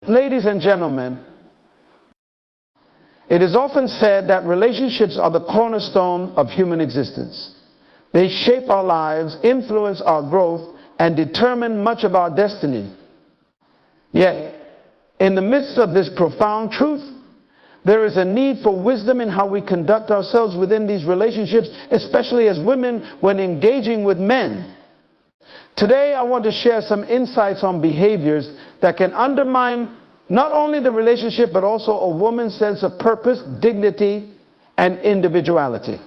Ladies and gentlemen, it is often said that relationships are the cornerstone of human existence. They shape our lives, influence our growth, and determine much of our destiny. Yet, in the midst of this profound truth, there is a need for wisdom in how we conduct ourselves within these relationships, especially as women when engaging with men. Today, I want to share some insights on behaviors that can undermine not only the relationship, but also a woman's sense of purpose, dignity, and individuality.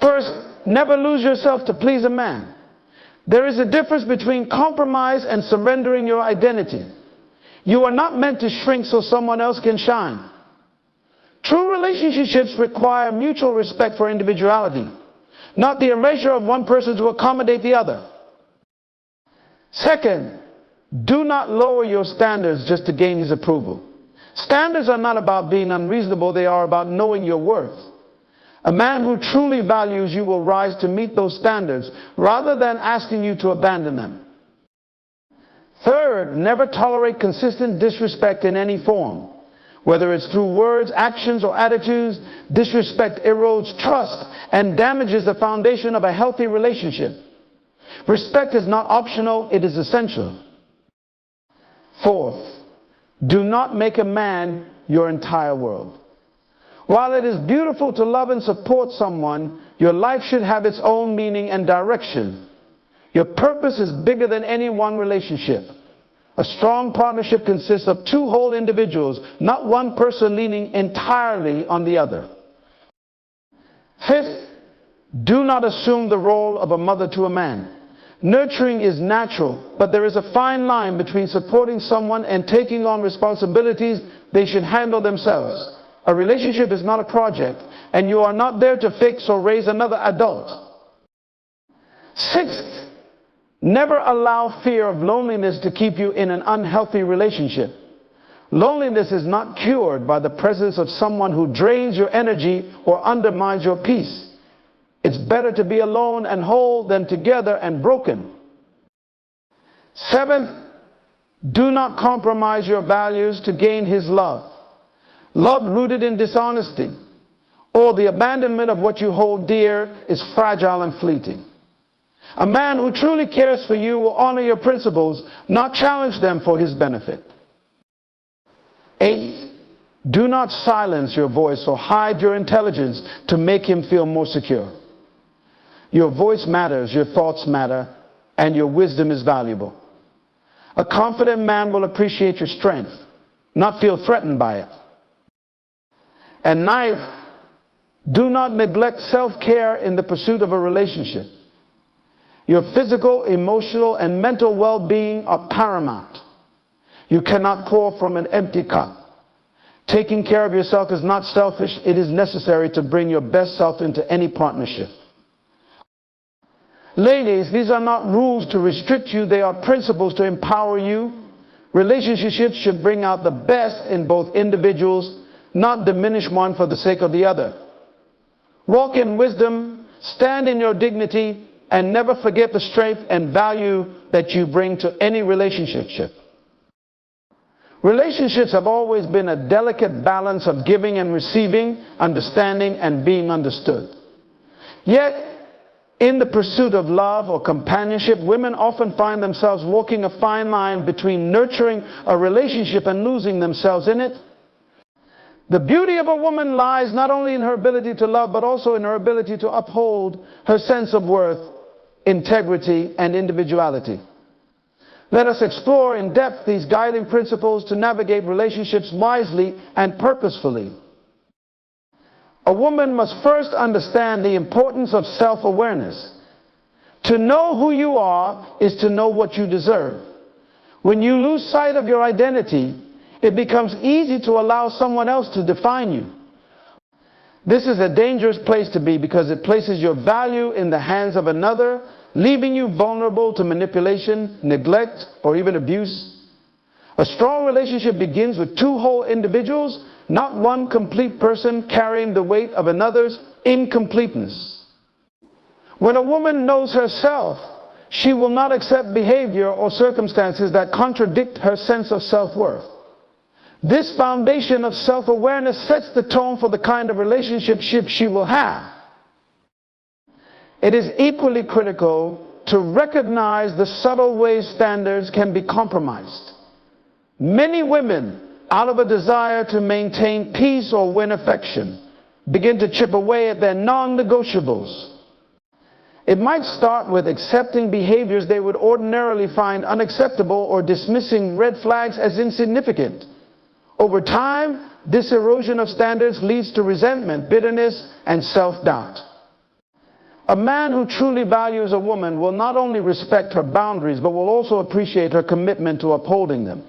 First, never lose yourself to please a man. There is a difference between compromise and surrendering your identity. You are not meant to shrink so someone else can shine. True relationships require mutual respect for individuality, not the erasure of one person to accommodate the other. Second, do not lower your standards just to gain his approval. Standards are not about being unreasonable, they are about knowing your worth. A man who truly values you will rise to meet those standards rather than asking you to abandon them. Third, never tolerate consistent disrespect in any form. Whether it's through words, actions, or attitudes, disrespect erodes trust and damages the foundation of a healthy relationship. Respect is not optional, it is essential. Fourth, do not make a man your entire world. While it is beautiful to love and support someone, your life should have its own meaning and direction. Your purpose is bigger than any one relationship. A strong partnership consists of two whole individuals, not one person leaning entirely on the other. Fifth, do not assume the role of a mother to a man. Nurturing is natural, but there is a fine line between supporting someone and taking on responsibilities they should handle themselves. A relationship is not a project, and you are not there to fix or raise another adult. Sixth, never allow fear of loneliness to keep you in an unhealthy relationship. Loneliness is not cured by the presence of someone who drains your energy or undermines your peace. It's better to be alone and whole than together and broken. Seventh, do not compromise your values to gain his love. Love rooted in dishonesty or the abandonment of what you hold dear is fragile and fleeting. A man who truly cares for you will honor your principles, not challenge them for his benefit. Eighth, do not silence your voice or hide your intelligence to make him feel more secure. Your voice matters, your thoughts matter, and your wisdom is valuable. A confident man will appreciate your strength, not feel threatened by it. And ninth, do not neglect self-care in the pursuit of a relationship. Your physical, emotional, and mental well-being are paramount. You cannot pour from an empty cup. Taking care of yourself is not selfish, it is necessary to bring your best self into any partnership. Ladies, these are not rules to restrict you, they are principles to empower you. Relationships should bring out the best in both individuals, not diminish one for the sake of the other. Walk in wisdom, stand in your dignity, and never forget the strength and value that you bring to any relationship. Relationships have always been a delicate balance of giving and receiving, understanding and being understood. Yet, in the pursuit of love or companionship, women often find themselves walking a fine line between nurturing a relationship and losing themselves in it. The beauty of a woman lies not only in her ability to love, but also in her ability to uphold her sense of worth, integrity, and individuality. Let us explore in depth these guiding principles to navigate relationships wisely and purposefully. A woman must first understand the importance of self-awareness. To know who you are is to know what you deserve. When you lose sight of your identity, it becomes easy to allow someone else to define you. This is a dangerous place to be because it places your value in the hands of another, leaving you vulnerable to manipulation, neglect, or even abuse. A strong relationship begins with two whole individuals, not one complete person carrying the weight of another's incompleteness. When a woman knows herself, she will not accept behavior or circumstances that contradict her sense of self-worth. This foundation of self-awareness sets the tone for the kind of relationship she will have. It is equally critical to recognize the subtle ways standards can be compromised. Many women, out of a desire to maintain peace or win affection, begin to chip away at their non-negotiables. It might start with accepting behaviors they would ordinarily find unacceptable or dismissing red flags as insignificant. Over time, this erosion of standards leads to resentment, bitterness, and self-doubt. A man who truly values a woman will not only respect her boundaries, but will also appreciate her commitment to upholding them.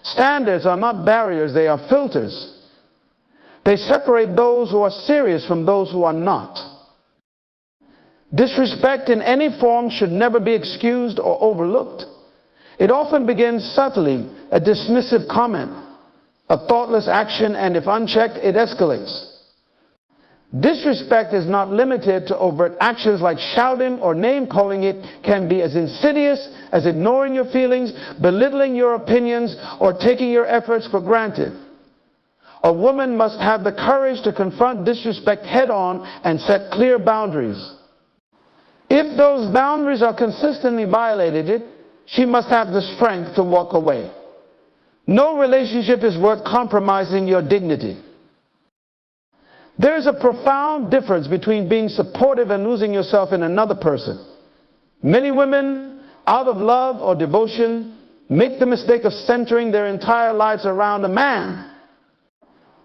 Standards are not barriers, they are filters. They separate those who are serious from those who are not. Disrespect in any form should never be excused or overlooked. It often begins subtly, a dismissive comment, a thoughtless action, and if unchecked, it escalates. Disrespect is not limited to overt actions like shouting or name-calling. It can be as insidious as ignoring your feelings, belittling your opinions, or taking your efforts for granted. A woman must have the courage to confront disrespect head-on and set clear boundaries. If those boundaries are consistently violated, she must have the strength to walk away. No relationship is worth compromising your dignity. There is a profound difference between being supportive and losing yourself in another person. Many women, out of love or devotion, make the mistake of centering their entire lives around a man.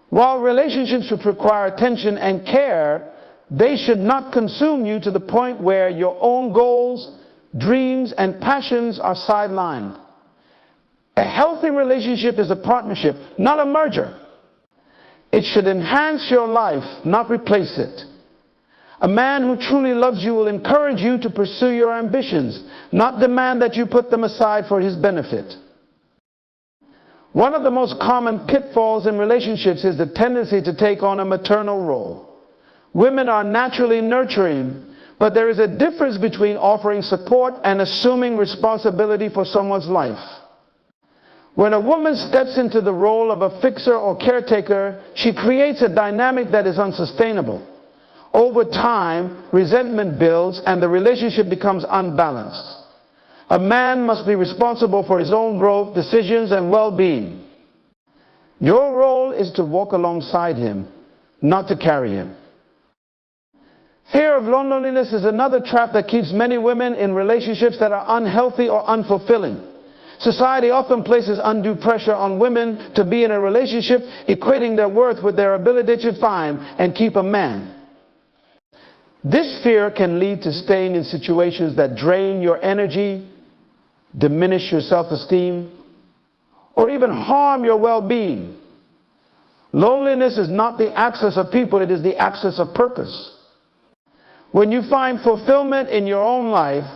While relationships should require attention and care, they should not consume you to the point where your own goals, dreams, and passions are sidelined. A healthy relationship is a partnership, not a merger. It should enhance your life, not replace it. A man who truly loves you will encourage you to pursue your ambitions, not demand that you put them aside for his benefit. One of the most common pitfalls in relationships is the tendency to take on a maternal role. Women are naturally nurturing, but there is a difference between offering support and assuming responsibility for someone's life. When a woman steps into the role of a fixer or caretaker, she creates a dynamic that is unsustainable. Over time, resentment builds and the relationship becomes unbalanced. A man must be responsible for his own growth, decisions, and well-being. Your role is to walk alongside him, not to carry him. Fear of loneliness is another trap that keeps many women in relationships that are unhealthy or unfulfilling. Society often places undue pressure on women to be in a relationship, equating their worth with their ability to find and keep a man. This fear can lead to staying in situations that drain your energy, diminish your self-esteem, or even harm your well-being. Loneliness is not the absence of people, it is the absence of purpose. When you find fulfillment in your own life,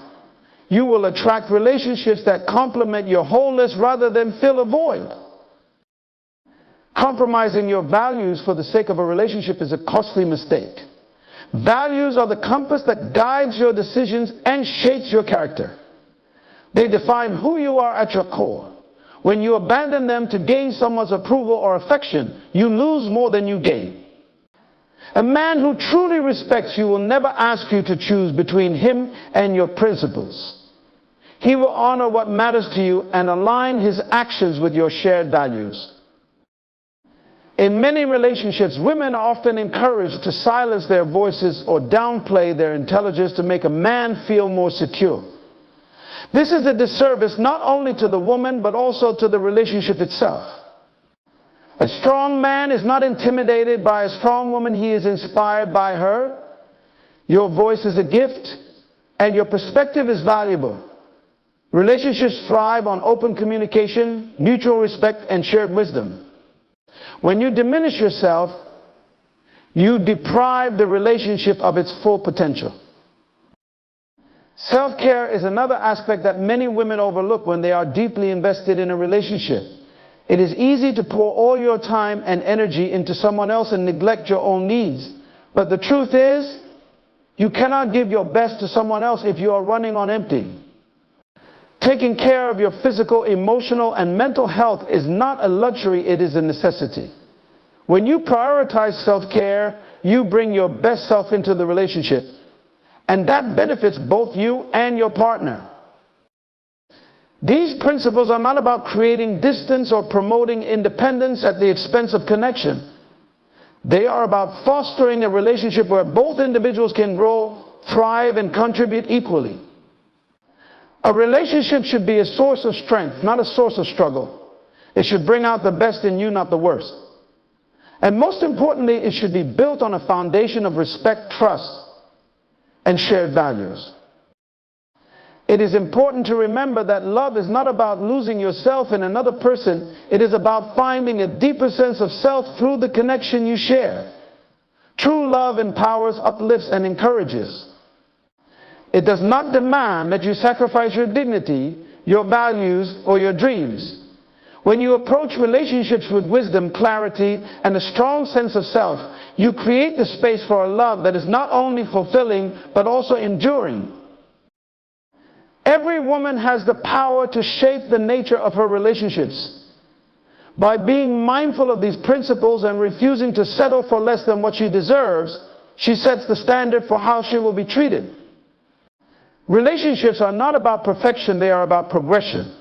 you will attract relationships that complement your wholeness rather than fill a void. Compromising your values for the sake of a relationship is a costly mistake. Values are the compass that guides your decisions and shapes your character. They define who you are at your core. When you abandon them to gain someone's approval or affection, you lose more than you gain. A man who truly respects you will never ask you to choose between him and your principles. He will honor what matters to you and align his actions with your shared values. In many relationships, women are often encouraged to silence their voices or downplay their intelligence to make a man feel more secure. This is a disservice not only to the woman, but also to the relationship itself. A strong man is not intimidated by a strong woman, he is inspired by her. Your voice is a gift, and your perspective is valuable. Relationships thrive on open communication, mutual respect, and shared wisdom. When you diminish yourself, you deprive the relationship of its full potential. Self-care is another aspect that many women overlook when they are deeply invested in a relationship. It is easy to pour all your time and energy into someone else and neglect your own needs. But the truth is, you cannot give your best to someone else if you are running on empty. Taking care of your physical, emotional, and mental health is not a luxury, it is a necessity. When you prioritize self-care, you bring your best self into the relationship, and that benefits both you and your partner. These principles are not about creating distance or promoting independence at the expense of connection. They are about fostering a relationship where both individuals can grow, thrive, and contribute equally. A relationship should be a source of strength, not a source of struggle. It should bring out the best in you, not the worst. And most importantly, it should be built on a foundation of respect, trust, and shared values. It is important to remember that love is not about losing yourself in another person. It is about finding a deeper sense of self through the connection you share. True love empowers, uplifts, and encourages. It does not demand that you sacrifice your dignity, your values, or your dreams. When you approach relationships with wisdom, clarity, and a strong sense of self, you create the space for a love that is not only fulfilling, but also enduring. Every woman has the power to shape the nature of her relationships. By being mindful of these principles and refusing to settle for less than what she deserves, she sets the standard for how she will be treated. Relationships are not about perfection, they are about progression.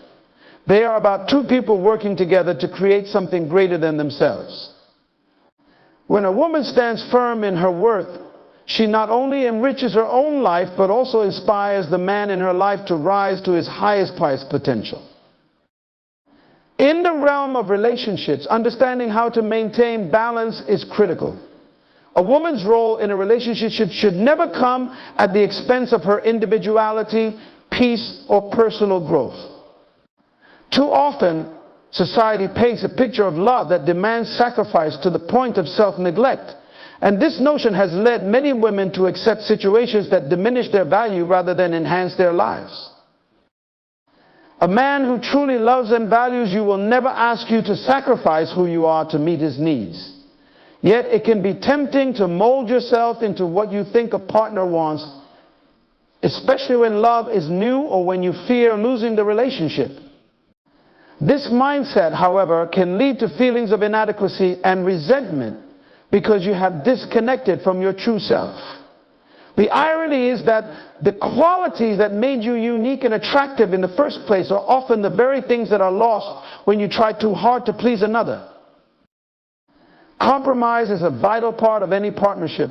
They are about two people working together to create something greater than themselves. When a woman stands firm in her worth, she not only enriches her own life, but also inspires the man in her life to rise to his highest potential. In the realm of relationships, understanding how to maintain balance is critical. A woman's role in a relationship should never come at the expense of her individuality, peace, or personal growth. Too often, society paints a picture of love that demands sacrifice to the point of self-neglect. And this notion has led many women to accept situations that diminish their value rather than enhance their lives. A man who truly loves and values you will never ask you to sacrifice who you are to meet his needs. Yet it can be tempting to mold yourself into what you think a partner wants, especially when love is new or when you fear losing the relationship. This mindset, however, can lead to feelings of inadequacy and resentment because you have disconnected from your true self. The irony is that the qualities that made you unique and attractive in the first place are often the very things that are lost when you try too hard to please another. Compromise is a vital part of any partnership,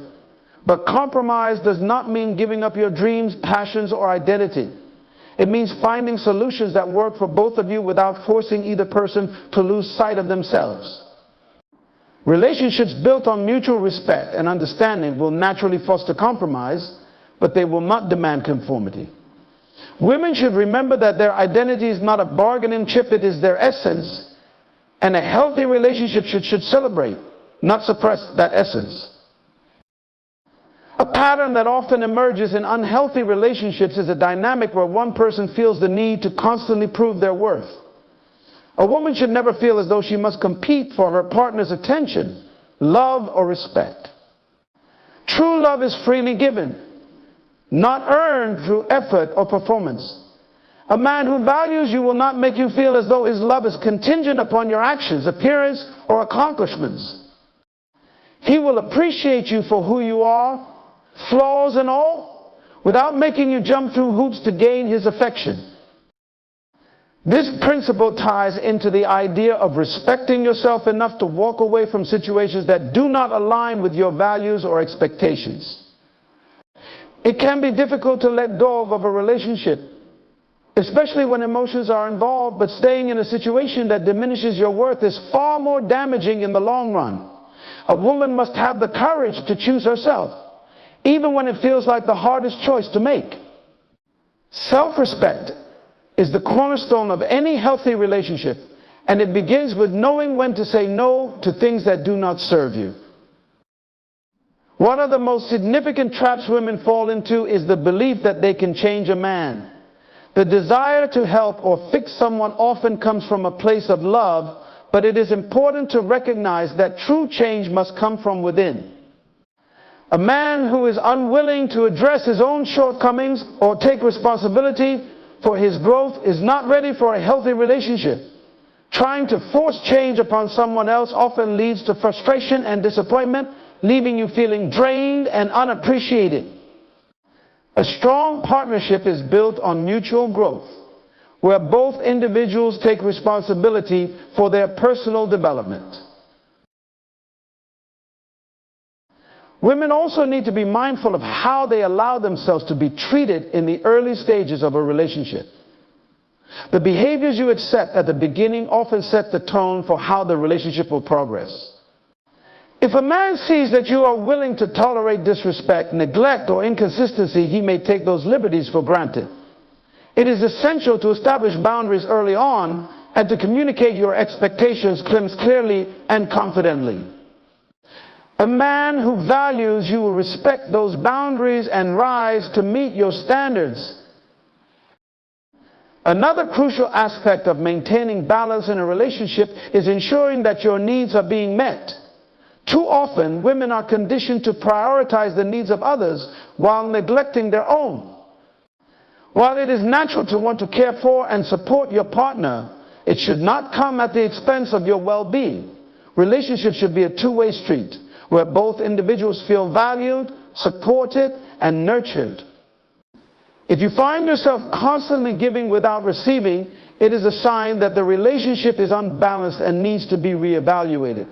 but compromise does not mean giving up your dreams, passions, or identity. It means finding solutions that work for both of you without forcing either person to lose sight of themselves. Relationships built on mutual respect and understanding will naturally foster compromise, but they will not demand conformity. Women should remember that their identity is not a bargaining chip, it is their essence, and a healthy relationship should celebrate, not suppress that essence. A pattern that often emerges in unhealthy relationships is a dynamic where one person feels the need to constantly prove their worth. A woman should never feel as though she must compete for her partner's attention, love, or respect. True love is freely given, not earned through effort or performance. A man who values you will not make you feel as though his love is contingent upon your actions, appearance, or accomplishments. He will appreciate you for who you are, flaws and all, without making you jump through hoops to gain his affection. This principle ties into the idea of respecting yourself enough to walk away from situations that do not align with your values or expectations. It can be difficult to let go of a relationship, especially when emotions are involved, but staying in a situation that diminishes your worth is far more damaging in the long run. A woman must have the courage to choose herself, even when it feels like the hardest choice to make. Self-respect is the cornerstone of any healthy relationship, and it begins with knowing when to say no to things that do not serve you. One of the most significant traps women fall into is the belief that they can change a man. The desire to help or fix someone often comes from a place of love, but it is important to recognize that true change must come from within. A man who is unwilling to address his own shortcomings or take responsibility for his growth is not ready for a healthy relationship. Trying to force change upon someone else often leads to frustration and disappointment, leaving you feeling drained and unappreciated. A strong partnership is built on mutual growth, where both individuals take responsibility for their personal development. Women also need to be mindful of how they allow themselves to be treated in the early stages of a relationship. The behaviors you accept at the beginning often set the tone for how the relationship will progress. If a man sees that you are willing to tolerate disrespect, neglect, or inconsistency, he may take those liberties for granted. It is essential to establish boundaries early on and to communicate your expectations clearly and confidently. A man who values you will respect those boundaries and rise to meet your standards. Another crucial aspect of maintaining balance in a relationship is ensuring that your needs are being met. Too often, women are conditioned to prioritize the needs of others while neglecting their own. While it is natural to want to care for and support your partner, it should not come at the expense of your well-being. Relationships should be a two-way street, where both individuals feel valued, supported, and nurtured. If you find yourself constantly giving without receiving, it is a sign that the relationship is unbalanced and needs to be reevaluated.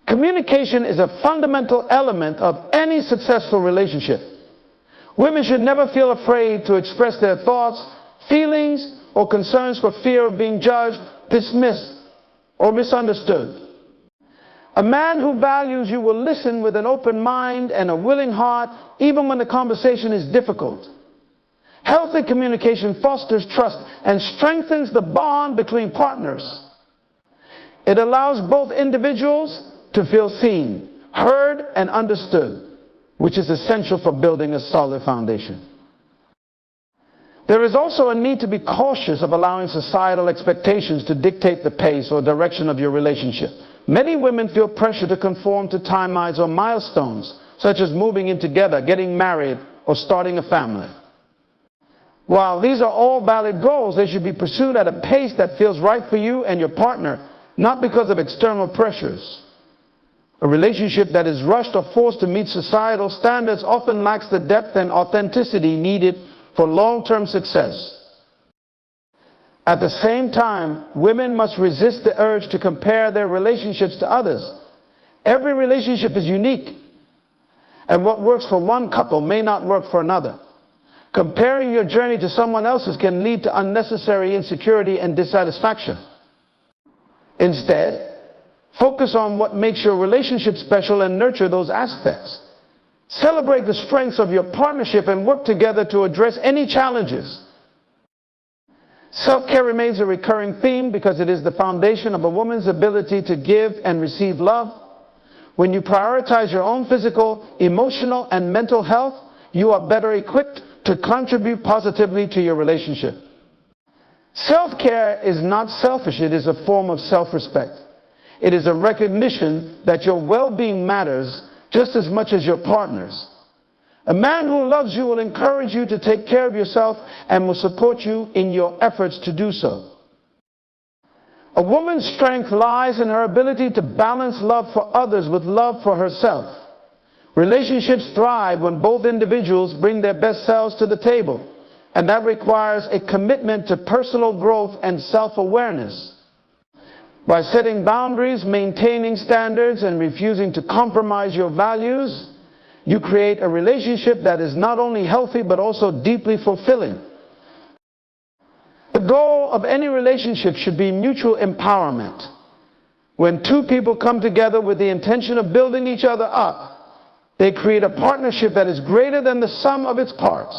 Communication is a fundamental element of any successful relationship. Women should never feel afraid to express their thoughts, feelings, or concerns for fear of being judged, dismissed, or misunderstood. A man who values you will listen with an open mind and a willing heart, even when the conversation is difficult. Healthy communication fosters trust and strengthens the bond between partners. It allows both individuals to feel seen, heard, and understood, which is essential for building a solid foundation. There is also a need to be cautious of allowing societal expectations to dictate the pace or direction of your relationship. Many women feel pressure to conform to timelines or milestones, such as moving in together, getting married, or starting a family. While these are all valid goals, they should be pursued at a pace that feels right for you and your partner, not because of external pressures. A relationship that is rushed or forced to meet societal standards often lacks the depth and authenticity needed for long-term success. At the same time, women must resist the urge to compare their relationships to others. Every relationship is unique, and what works for one couple may not work for another. Comparing your journey to someone else's can lead to unnecessary insecurity and dissatisfaction. Instead, focus on what makes your relationship special and nurture those aspects. Celebrate the strengths of your partnership and work together to address any challenges. Self-care remains a recurring theme because it is the foundation of a woman's ability to give and receive love. When you prioritize your own physical, emotional, and mental health, you are better equipped to contribute positively to your relationship. Self-care is not selfish, it is a form of self-respect. It is a recognition that your well-being matters just as much as your partner's. A man who loves you will encourage you to take care of yourself and will support you in your efforts to do so. A woman's strength lies in her ability to balance love for others with love for herself. Relationships thrive when both individuals bring their best selves to the table, and that requires a commitment to personal growth and self-awareness. By setting boundaries, maintaining standards, and refusing to compromise your values, you create a relationship that is not only healthy but also deeply fulfilling. The goal of any relationship should be mutual empowerment. When two people come together with the intention of building each other up, they create a partnership that is greater than the sum of its parts.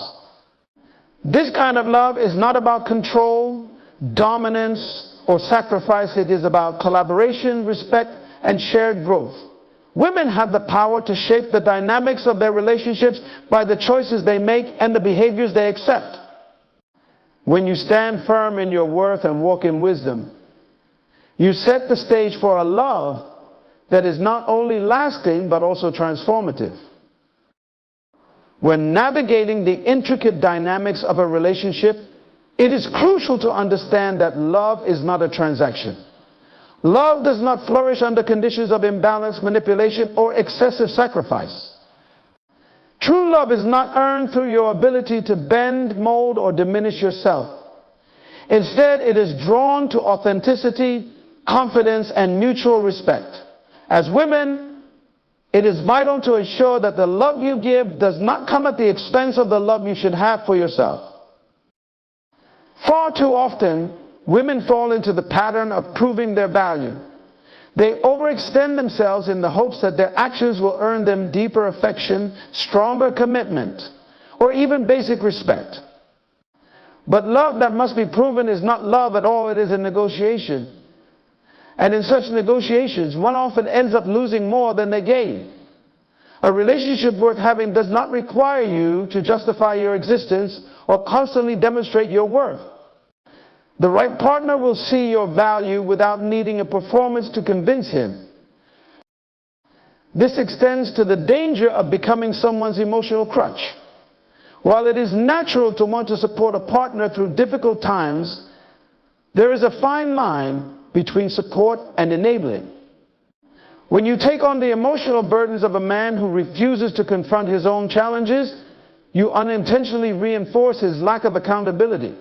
This kind of love is not about control, dominance, or sacrifice. It is about collaboration, respect, and shared growth. Women have the power to shape the dynamics of their relationships by the choices they make and the behaviors they accept. When you stand firm in your worth and walk in wisdom, you set the stage for a love that is not only lasting but also transformative. When navigating the intricate dynamics of a relationship, it is crucial to understand that love is not a transaction. Love does not flourish under conditions of imbalance, manipulation, or excessive sacrifice. True love is not earned through your ability to bend, mold, or diminish yourself. Instead, it is drawn to authenticity, confidence, and mutual respect. As women, it is vital to ensure that the love you give does not come at the expense of the love you should have for yourself. Far too often, women fall into the pattern of proving their value. They overextend themselves in the hopes that their actions will earn them deeper affection, stronger commitment, or even basic respect. But love that must be proven is not love at all, it is a negotiation. And in such negotiations, one often ends up losing more than they gain. A relationship worth having does not require you to justify your existence or constantly demonstrate your worth. The right partner will see your value without needing a performance to convince him. This extends to the danger of becoming someone's emotional crutch. While it is natural to want to support a partner through difficult times, there is a fine line between support and enabling. When you take on the emotional burdens of a man who refuses to confront his own challenges, you unintentionally reinforce his lack of accountability.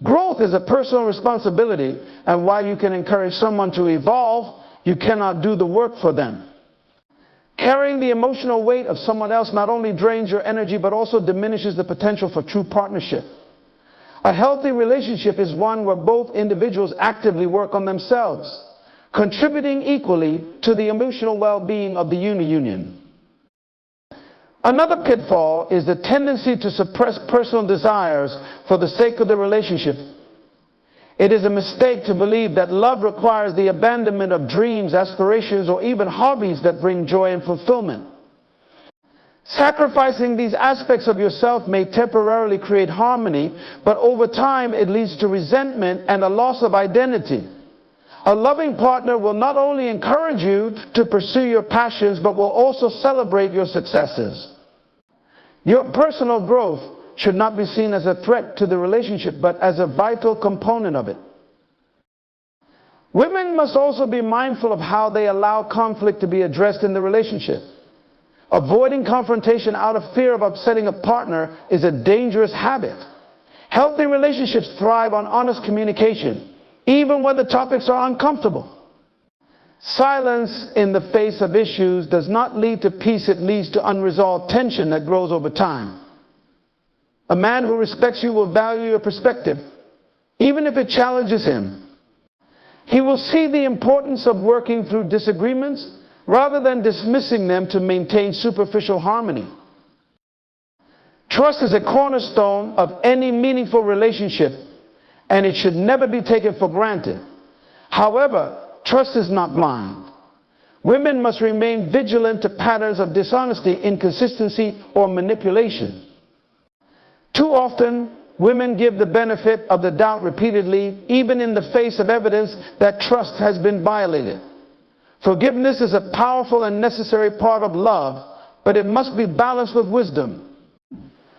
Growth is a personal responsibility, and while you can encourage someone to evolve, you cannot do the work for them. Carrying the emotional weight of someone else not only drains your energy, but also diminishes the potential for true partnership. A healthy relationship is one where both individuals actively work on themselves, contributing equally to the emotional well-being of the union. Another pitfall is the tendency to suppress personal desires for the sake of the relationship. It is a mistake to believe that love requires the abandonment of dreams, aspirations, or even hobbies that bring joy and fulfillment. Sacrificing these aspects of yourself may temporarily create harmony, but over time it leads to resentment and a loss of identity. A loving partner will not only encourage you to pursue your passions, but will also celebrate your successes. Your personal growth should not be seen as a threat to the relationship, but as a vital component of it. Women must also be mindful of how they allow conflict to be addressed in the relationship. Avoiding confrontation out of fear of upsetting a partner is a dangerous habit. Healthy relationships thrive on honest communication, even when the topics are uncomfortable. Silence in the face of issues does not lead to peace, it leads to unresolved tension that grows over time. A man who respects you will value your perspective, even if it challenges him. He will see the importance of working through disagreements rather than dismissing them to maintain superficial harmony. Trust is a cornerstone of any meaningful relationship, and it should never be taken for granted. However, trust is not blind. Women must remain vigilant to patterns of dishonesty, inconsistency, or manipulation. Too often, women give the benefit of the doubt repeatedly, even in the face of evidence that trust has been violated. Forgiveness is a powerful and necessary part of love, but it must be balanced with wisdom.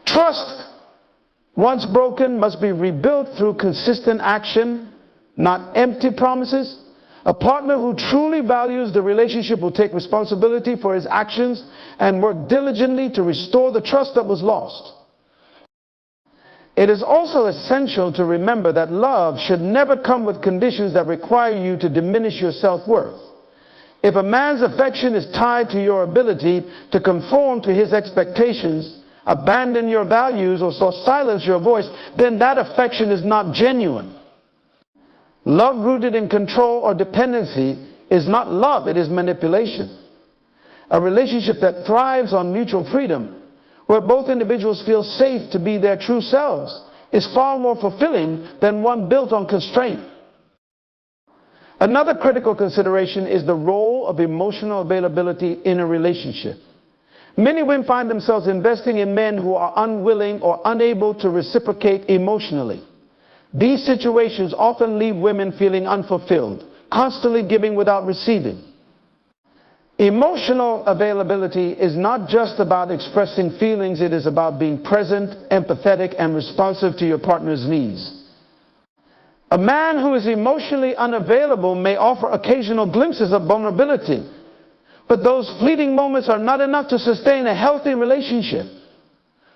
Trust, once broken, must be rebuilt through consistent action, not empty promises. A partner who truly values the relationship will take responsibility for his actions and work diligently to restore the trust that was lost. It is also essential to remember that love should never come with conditions that require you to diminish your self-worth. If a man's affection is tied to your ability to conform to his expectations, abandon your values, or silence your voice, then that affection is not genuine. Love rooted in control or dependency is not love, it is manipulation. A relationship that thrives on mutual freedom, where both individuals feel safe to be their true selves, is far more fulfilling than one built on constraint. Another critical consideration is the role of emotional availability in a relationship. Many women find themselves investing in men who are unwilling or unable to reciprocate emotionally. These situations often leave women feeling unfulfilled, constantly giving without receiving. Emotional availability is not just about expressing feelings, it is about being present, empathetic, and responsive to your partner's needs. A man who is emotionally unavailable may offer occasional glimpses of vulnerability, but those fleeting moments are not enough to sustain a healthy relationship.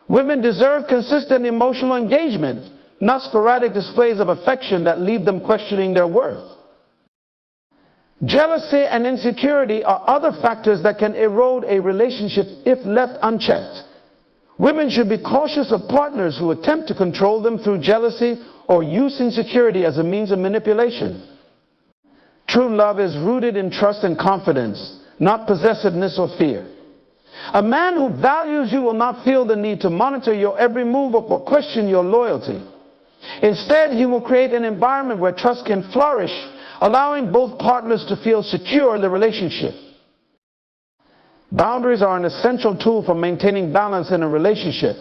Women deserve consistent emotional engagement, not sporadic displays of affection that leave them questioning their worth. Jealousy and insecurity are other factors that can erode a relationship if left unchecked. Women should be cautious of partners who attempt to control them through jealousy or use insecurity as a means of manipulation. True love is rooted in trust and confidence, not possessiveness or fear. A man who values you will not feel the need to monitor your every move or question your loyalty. Instead, he will create an environment where trust can flourish, allowing both partners to feel secure in the relationship. Boundaries are an essential tool for maintaining balance in a relationship.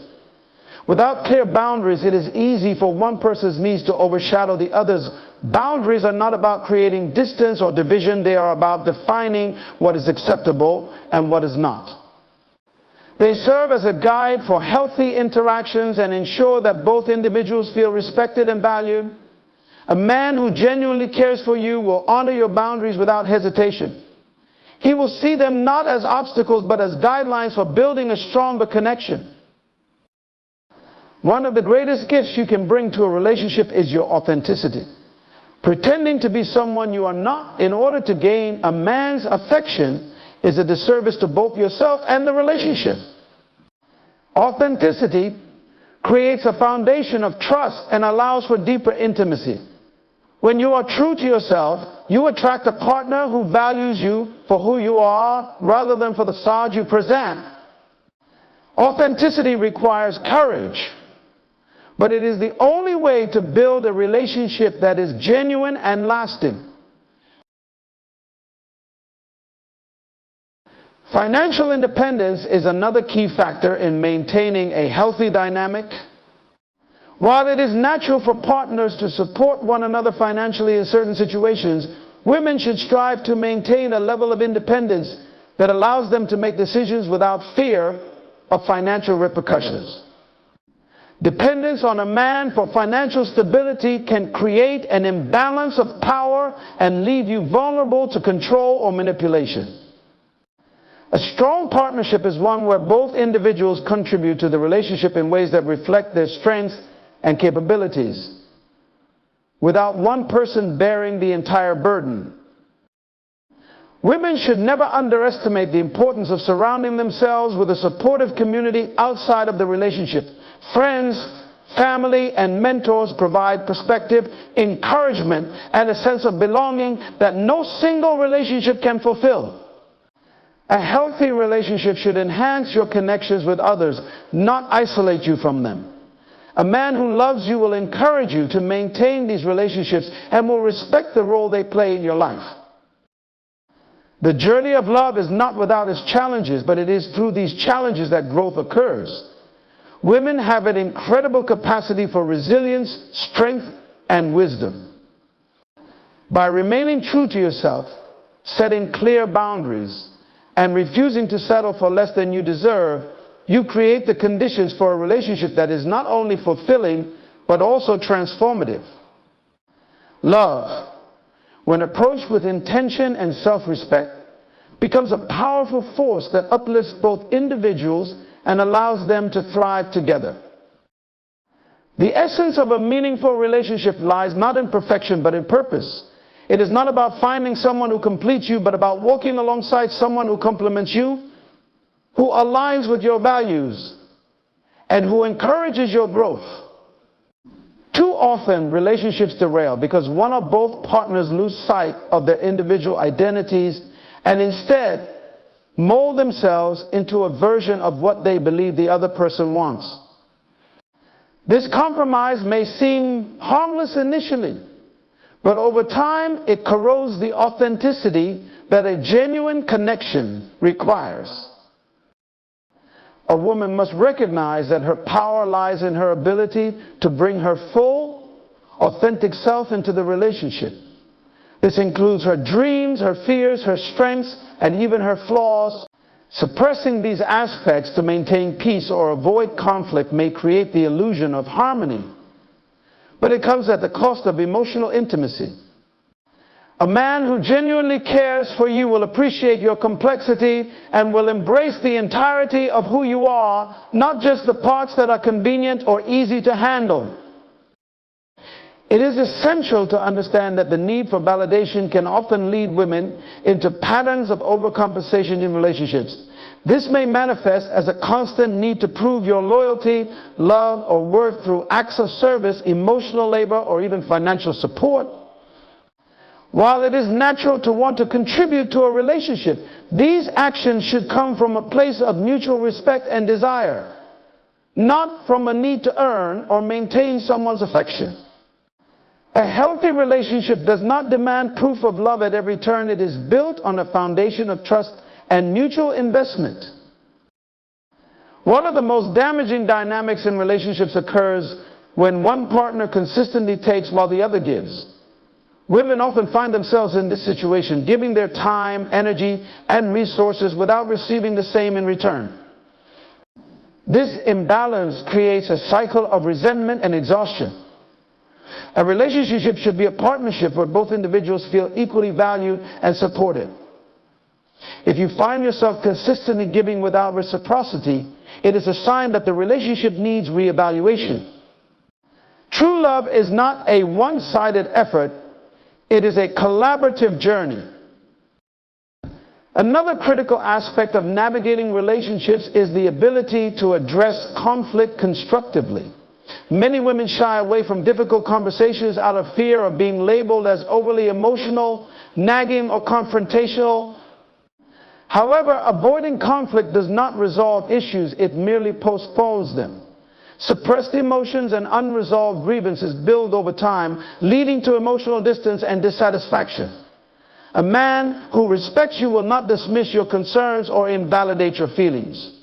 Without clear boundaries, it is easy for one person's needs to overshadow the other's. Boundaries are not about creating distance or division. They are about defining what is acceptable and what is not. They serve as a guide for healthy interactions and ensure that both individuals feel respected and valued. A man who genuinely cares for you will honor your boundaries without hesitation. He will see them not as obstacles but as guidelines for building a stronger connection. One of the greatest gifts you can bring to a relationship is your authenticity. Pretending to be someone you are not in order to gain a man's affection is a disservice to both yourself and the relationship. Authenticity creates a foundation of trust and allows for deeper intimacy. When you are true to yourself, you attract a partner who values you for who you are rather than for the facade you present. Authenticity requires courage, but it is the only way to build a relationship that is genuine and lasting. Financial independence is another key factor in maintaining a healthy dynamic. While it is natural for partners to support one another financially in certain situations, women should strive to maintain a level of independence that allows them to make decisions without fear of financial repercussions. Dependence on a man for financial stability can create an imbalance of power and leave you vulnerable to control or manipulation. A strong partnership is one where both individuals contribute to the relationship in ways that reflect their strengths and capabilities, without one person bearing the entire burden. Women should never underestimate the importance of surrounding themselves with a supportive community outside of the relationship. Friends, family, and mentors provide perspective, encouragement, and a sense of belonging that no single relationship can fulfill. A healthy relationship should enhance your connections with others, not isolate you from them. A man who loves you will encourage you to maintain these relationships and will respect the role they play in your life. The journey of love is not without its challenges, but it is through these challenges that growth occurs. Women have an incredible capacity for resilience, strength, and wisdom. By remaining true to yourself, setting clear boundaries, and refusing to settle for less than you deserve, you create the conditions for a relationship that is not only fulfilling, but also transformative. Love, when approached with intention and self-respect, becomes a powerful force that uplifts both individuals and allows them to thrive together. The essence of a meaningful relationship lies not in perfection, but in purpose. It is not about finding someone who completes you, but about walking alongside someone who complements you, who aligns with your values, and who encourages your growth. Too often, relationships derail because one or both partners lose sight of their individual identities and instead mold themselves into a version of what they believe the other person wants. This compromise may seem harmless initially, but over time it corrodes the authenticity that a genuine connection requires. A woman must recognize that her power lies in her ability to bring her full, authentic self into the relationship. This includes her dreams, her fears, her strengths, and even her flaws. Suppressing these aspects to maintain peace or avoid conflict may create the illusion of harmony, but it comes at the cost of emotional intimacy. A man who genuinely cares for you will appreciate your complexity and will embrace the entirety of who you are, not just the parts that are convenient or easy to handle. It is essential to understand that the need for validation can often lead women into patterns of overcompensation in relationships. This may manifest as a constant need to prove your loyalty, love, or worth through acts of service, emotional labor, or even financial support. While it is natural to want to contribute to a relationship, these actions should come from a place of mutual respect and desire, not from a need to earn or maintain someone's affection. A healthy relationship does not demand proof of love at every turn. It is built on a foundation of trust and mutual investment. One of the most damaging dynamics in relationships occurs when one partner consistently takes while the other gives. Women often find themselves in this situation, giving their time, energy, and resources without receiving the same in return. This imbalance creates a cycle of resentment and exhaustion. A relationship should be a partnership where both individuals feel equally valued and supported. If you find yourself consistently giving without reciprocity, it is a sign that the relationship needs reevaluation. True love is not a one-sided effort. It is a collaborative journey. Another critical aspect of navigating relationships is the ability to address conflict constructively. Many women shy away from difficult conversations out of fear of being labeled as overly emotional, nagging, or confrontational. However, avoiding conflict does not resolve issues, it merely postpones them. Suppressed emotions and unresolved grievances build over time, leading to emotional distance and dissatisfaction. A man who respects you will not dismiss your concerns or invalidate your feelings.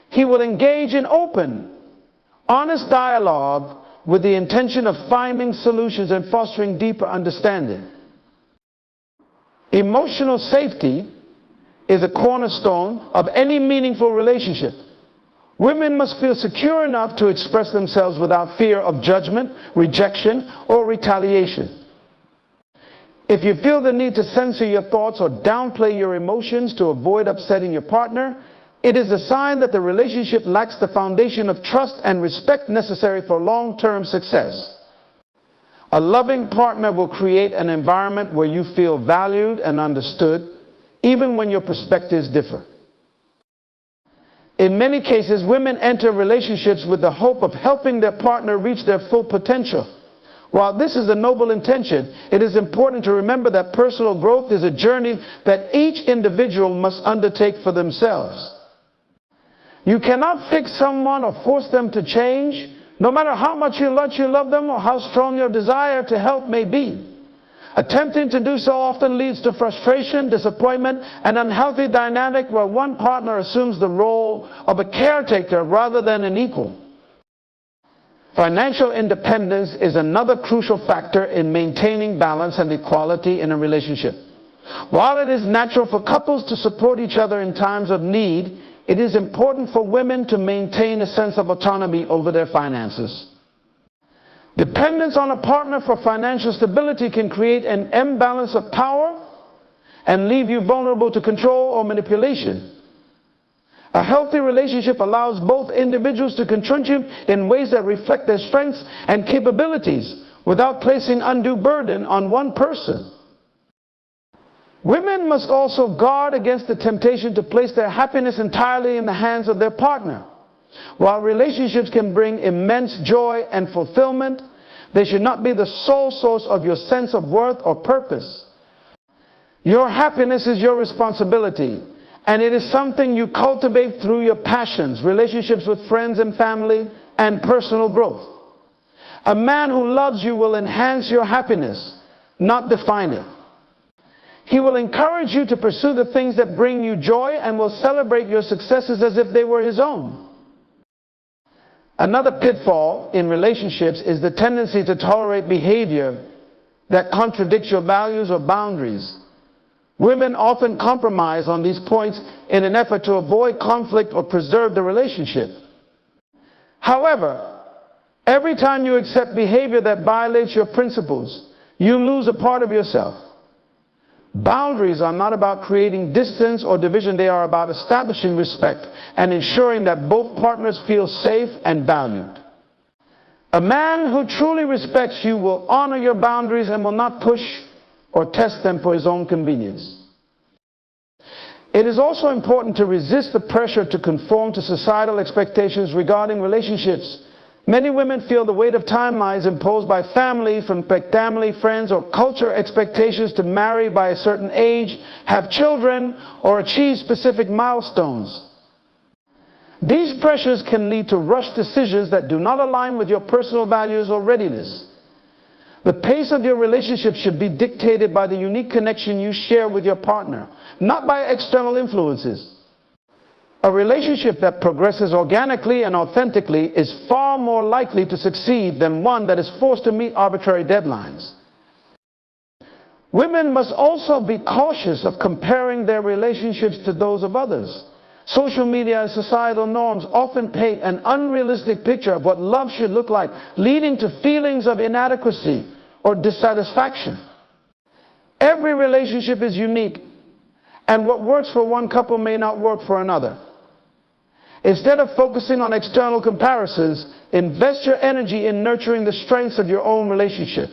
He will engage in open, honest dialogue with the intention of finding solutions and fostering deeper understanding. Emotional safety is a cornerstone of any meaningful relationship. Women must feel secure enough to express themselves without fear of judgment, rejection, or retaliation. If you feel the need to censor your thoughts or downplay your emotions to avoid upsetting your partner, it is a sign that the relationship lacks the foundation of trust and respect necessary for long-term success. A loving partner will create an environment where you feel valued and understood, even when your perspectives differ. In many cases, women enter relationships with the hope of helping their partner reach their full potential. While this is a noble intention, it is important to remember that personal growth is a journey that each individual must undertake for themselves. You cannot fix someone or force them to change, no matter how much you love them or how strong your desire to help may be. Attempting to do so often leads to frustration, disappointment, and unhealthy dynamic where one partner assumes the role of a caretaker rather than an equal. Financial independence is another crucial factor in maintaining balance and equality in a relationship. While it is natural for couples to support each other in times of need, it is important for women to maintain a sense of autonomy over their finances. Dependence on a partner for financial stability can create an imbalance of power and leave you vulnerable to control or manipulation. A healthy relationship allows both individuals to contribute in ways that reflect their strengths and capabilities without placing undue burden on one person. Women must also guard against the temptation to place their happiness entirely in the hands of their partner. While relationships can bring immense joy and fulfillment, they should not be the sole source of your sense of worth or purpose. Your happiness is your responsibility, and it is something you cultivate through your passions, relationships with friends and family, and personal growth. A man who loves you will enhance your happiness, not define it. He will encourage you to pursue the things that bring you joy and will celebrate your successes as if they were his own. Another pitfall in relationships is the tendency to tolerate behavior that contradicts your values or boundaries. Women often compromise on these points in an effort to avoid conflict or preserve the relationship. However, every time you accept behavior that violates your principles, you lose a part of yourself. Boundaries are not about creating distance or division. They are about establishing respect and ensuring that both partners feel safe and valued. A man who truly respects you will honor your boundaries and will not push or test them for his own convenience. It is also important to resist the pressure to conform to societal expectations regarding relationships. Many women feel the weight of timelines imposed by family, friends, or culture expectations to marry by a certain age, have children, or achieve specific milestones. These pressures can lead to rushed decisions that do not align with your personal values or readiness. The pace of your relationship should be dictated by the unique connection you share with your partner, not by external influences. A relationship that progresses organically and authentically is far more likely to succeed than one that is forced to meet arbitrary deadlines. Women must also be cautious of comparing their relationships to those of others. Social media and societal norms often paint an unrealistic picture of what love should look like, leading to feelings of inadequacy or dissatisfaction. Every relationship is unique, and what works for one couple may not work for another. Instead of focusing on external comparisons, invest your energy in nurturing the strengths of your own relationship.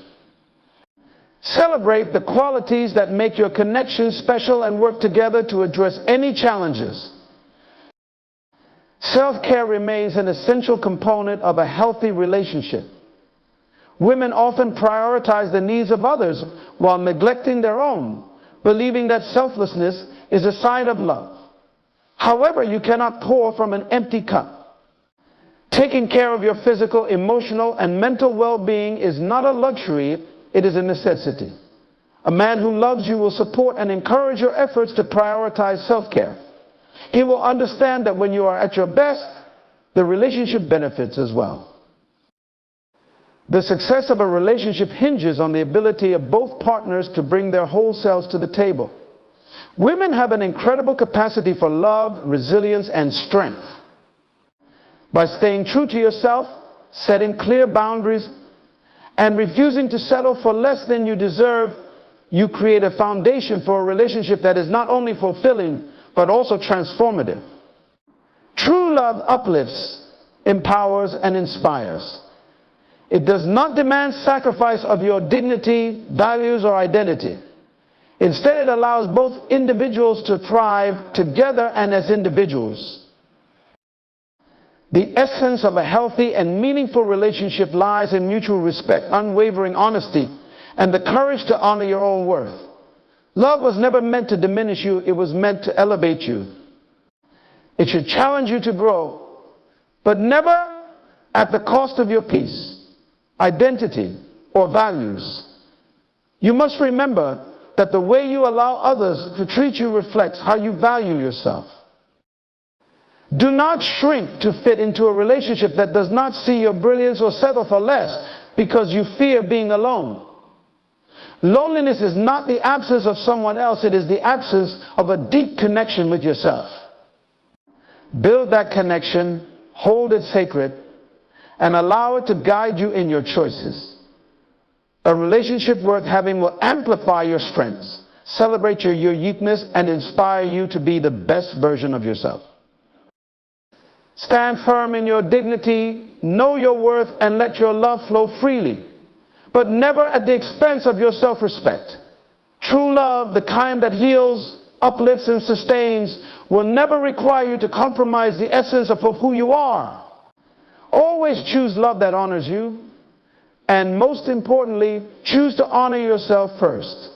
Celebrate the qualities that make your connection special and work together to address any challenges. Self-care remains an essential component of a healthy relationship. Women often prioritize the needs of others while neglecting their own, believing that selflessness is a sign of love. However, you cannot pour from an empty cup. Taking care of your physical, emotional, and mental well-being is not a luxury, it is a necessity. A man who loves you will support and encourage your efforts to prioritize self-care. He will understand that when you are at your best, the relationship benefits as well. The success of a relationship hinges on the ability of both partners to bring their whole selves to the table. Women have an incredible capacity for love, resilience, and strength. By staying true to yourself, setting clear boundaries, and refusing to settle for less than you deserve, you create a foundation for a relationship that is not only fulfilling, but also transformative. True love uplifts, empowers, and inspires. It does not demand sacrifice of your dignity, values, or identity. Instead, it allows both individuals to thrive together and as individuals. The essence of a healthy and meaningful relationship lies in mutual respect, unwavering honesty, and the courage to honor your own worth. Love was never meant to diminish you, it was meant to elevate you. It should challenge you to grow, but never at the cost of your peace, identity, or values. You must remember that the way you allow others to treat you reflects how you value yourself. Do not shrink to fit into a relationship that does not see your brilliance or settle for less because you fear being alone. Loneliness is not the absence of someone else, it is the absence of a deep connection with yourself. Build that connection, hold it sacred, and allow it to guide you in your choices. A relationship worth having will amplify your strengths, celebrate your uniqueness, and inspire you to be the best version of yourself. Stand firm in your dignity, know your worth, and let your love flow freely, but never at the expense of your self-respect. True love, the kind that heals, uplifts, and sustains, will never require you to compromise the essence of who you are. Always choose love that honors you, and most importantly, choose to honor yourself first.